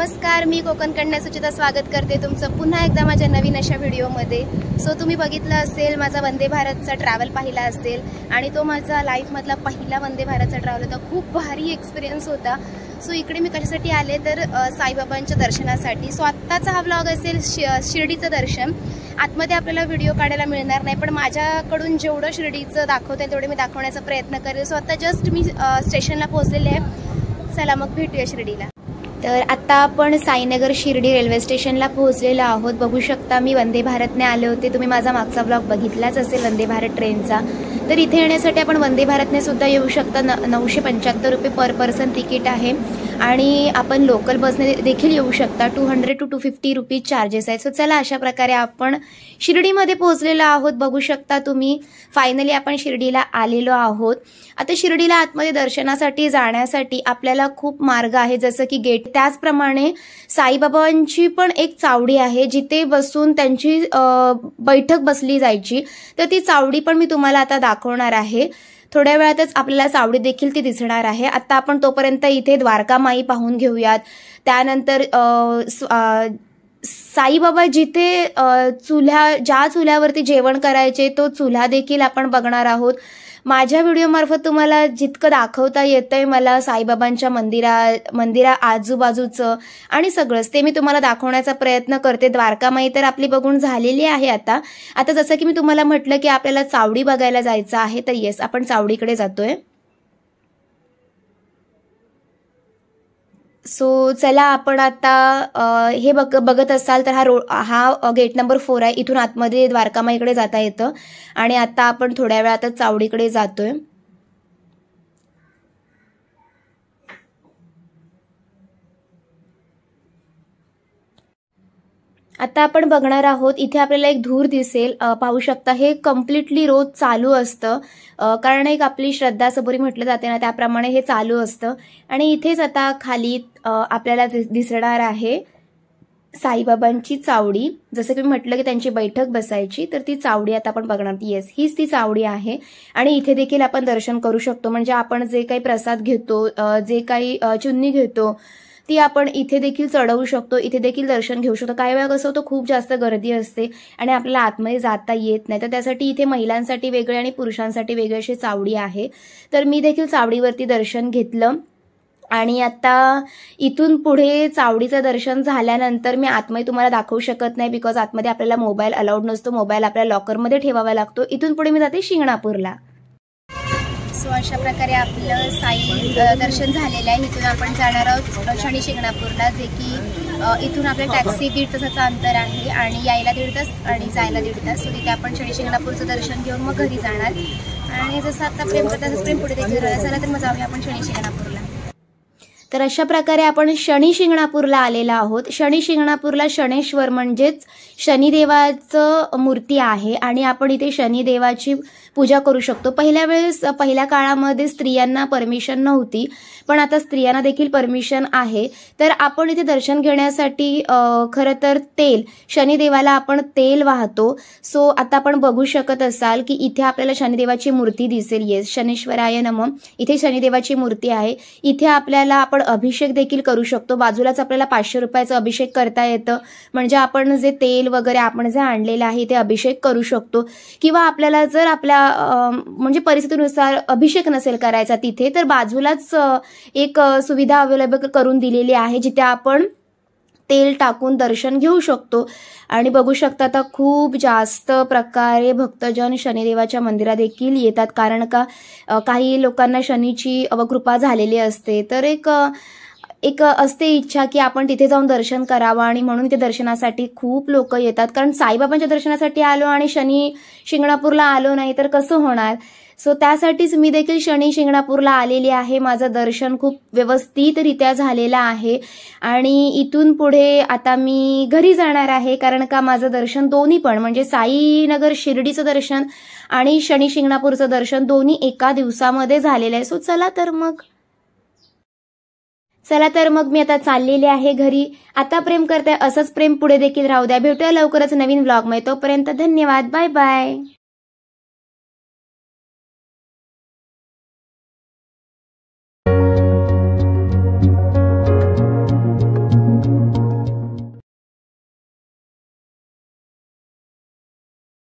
नमस्कार, मी कोकण कन्या सुचिता स्वागत करते तुमचं पुन्हा एकदा माझ्या नवीन अशा व्हिडिओमध्ये। सो तुम्ही बघितलं असेल माझा वंदे भारतचा ट्रॅव्हल पाहिला असेल आणि तो माझा लाईफमधला पहिला वंदे भारतचा ट्रॅव्हल होता। खूप भारी एक्सपिरियन्स होता। सो इकडे मी कशासाठी आले तर साईबाबांच्या दर्शनासाठी। सो आत्ताचा हा व्लॉग असेल शिर्डीचं दर्शन। आतमध्ये आपल्याला व्हिडिओ काढायला मिळणार नाही, पण माझ्याकडून जेवढं शिर्डीचं दाखवता येईल तेवढे मी दाखवण्याचा प्रयत्न करेल। सो आता जस्ट मी स्टेशनला पोहोचलेले आहे। चला मग भेटूया शिर्डीला। तर आता आपण साईनगर शिर्डी रेल्वे स्टेशनला पोहोचलेलो आहोत। बघू शकता मी वंदे भारतने आले होते। तुम्ही माझा मागचा ब्लॉग बघितलाच असेल वंदे भारत ट्रेनचा। तर इथे येण्यासाठी आपण वंदे भारतने सुद्धा येऊ शकता। 975 रुपये पर पर्सन तिकीट आहे आणि आपण लोकल बसने देखील येऊ शकता। 200 to 250 रुपीज चार्जेस आहेत। सो चला अशा प्रकारे आपण शिर्डीमध्ये पोहोचलेलो आहोत। बघू शकता तुम्ही फायनली आपण शिर्डीला आलेलो आहोत। आता शिर्डीला आतमध्ये दर्शनासाठी जाण्यासाठी आपल्याला खूप मार्ग आहे, जसं की गेट। त्याचप्रमाणे साईबाबांची पण एक चावडी आहे जिथे बसून त्यांची बैठक बसली जायची। तर ती चावडी पण मी तुम्हाला आता दाखवणार आहे। थोड्या वेळातच आपल्याला चावडी देखील ती दिसणार आहे। आता आपण तोपर्यंत इथे द्वारका माई पाहून घेऊयात। त्यानंतर साईबाबा जिथे ज्या चुल्यावरती जेवण करायचे तो चुला देखील आपण बघणार आहोत। माझ्या व्हिडिओमार्फत तुम्हाला जितकं दाखवता येतंय मला साईबाबांच्या मंदिरा आजूबाजूचं आणि सगळंच ते मी तुम्हाला दाखवण्याचा प्रयत्न करते। द्वारकामाई तर आपली बघून झालेली आहे। आता जसं की मी तुम्हाला म्हटलं की आपल्याला चावडी बघायला जायचं आहे, तर येस आपण चावडीकडे जातोय। सो चला आपण आता हे बघत असाल तर हा गेट नंबर 4 आहे। इथून आतमध्ये द्वारकामाईकडे जाता येतं आणि आता आपण थोड्या वेळातच चावडीकडे जातोय। आता आपण बघणार आहोत, इथे आपल्याला एक धूर दिसेल, पाहू शकता। हे कम्प्लिटली रोज चालू असतं, कारण एक आपली श्रद्धा सबुरी म्हटलं जाते ना, त्याप्रमाणे हे चालू असतं। आणि इथेच आता खाली आपल्याला दिसणार आहे साईबाबांची चावडी। जसं की मी म्हटलं की त्यांची बैठक बसायची, तर ती चावडी आता आपण बघणार। येस, हीच ती चावडी आहे आणि इथे देखील आपण दर्शन करू शकतो। म्हणजे आपण जे काही प्रसाद घेतो, जे काही चुन्नी घेतो ती आपण इथे देखील चढवू शकतो, इथे देखील दर्शन घेऊ शकतो। काही वेळा कसं होतं, खूप जास्त गर्दी असते आणि आपल्याला आतमध्ये जाता येत नाही, तर त्यासाठी इथे महिलांसाठी वेगळे आणि पुरुषांसाठी वेगळी अशी चावडी आहे। तर मी देखील चावडीवरती दर्शन घेतलं आणि आता इथून पुढे चावडीचं दर्शन झाल्यानंतर मी आतमध्ये तुम्हाला दाखवू शकत नाही, बिकॉज आतमध्ये आपल्याला मोबाईल अलाउड नसतो। मोबाईल आपल्याला लॉकरमध्ये ठेवावा लागतो। इथून पुढे मी जाते शिंगणापूरला। सो अशा प्रकारे आपलं साई दर्शन झालेलं आहे। इथून आपण जाणार आहोत शनी शिंगणापूरला, जे की इथून आपल्या टॅक्सी 1.5 तासाचं अंतर आहे आणि यायला 1.5 तास आणि जायला 1.5 तास। सो तिथे आपण शनी शिंगणापूरचं दर्शन घेऊन मग घरी जाणार आणि जसं आता प्रेम करता तसं प्रेम पुढे देखील झालं, तर मग जाऊया आपण शनी शिंगणापूरला। तर अशा प्रकारे आपण शनी शिंगणापूरला आलेला आहोत। शनी शिंगणापूरला शनेश्वर म्हणजेच शनिदेवाचं मूर्ती आहे आणि आपण इथे शनिदेवाची पूजा करू शकतो। पहिल्या काळामध्ये स्त्रियांना परमिशन नव्हती, पण आता स्त्रियांना देखील परमिशन आहे। तर आपण इथे दर्शन घेण्यासाठी खरं तर शनिदेवाला आपण तेल वाहतो। सो आता आपण बघू शकत असाल की इथे आपल्याला शनिदेवाची मूर्ती दिसेल। येस, शनेश्वराय नमः। इथे शनिदेवाची मूर्ती आहे। इथे आपल्याला आपण अभिषेक देखील करू शकतो। बाजूलाच आपल्याला 500 रुपयाचा अभिषेक करता येतं, म्हणजे आपण जे तेल वगैरे आपण जे आणलेलं आहे ते अभिषेक करू शकतो। किंवा आपल्याला जर आपल्या म्हणजे परिस्थितीनुसार अभिषेक नसेल करायचा तिथे, तर बाजूलाच एक सुविधा अवेलेबल करून दिलेली आहे, जिथे आपण तेल टाकून दर्शन घेऊ शकतो। आणि बघू शकता आता खूप जास्त प्रकारे भक्तजन शनिदेवाच्या मंदिरात देखील येतात, कारण का काही लोकांना शनीची कृपा झालेली असते। तर एक असते इच्छा की आपण तिथे जाऊन दर्शन करावं आणि म्हणून ते दर्शनासाठी खूप लोक येतात। कारण साईबाबांच्या दर्शनासाठी आलो आणि शनी शिंगणापूरला आलो नाही तर कसं होणार। सो त्यासाठीच मी देखील शनी शिंगणापूरला आलेली आहे। माझं दर्शन खूप व्यवस्थितरित्या झालेलं आहे आणि इथून पुढे आता मी घरी जाणार आहे, कारण का माझं दर्शन दोन्ही पण म्हणजे साईनगर शिर्डीचं दर्शन आणि शनी शिंगणापूरचं दर्शन दोन्ही एका दिवसामध्ये झालेलं आहे। सो चला तर मग मी आता चाललेले आहे घरी। आता प्रेम करताय असंच प्रेम पुढे देखील राहू द्या। भेटूया लवकरच नवीन व्लॉग मध्ये, तोपर्यंत धन्यवाद, बाय बाय।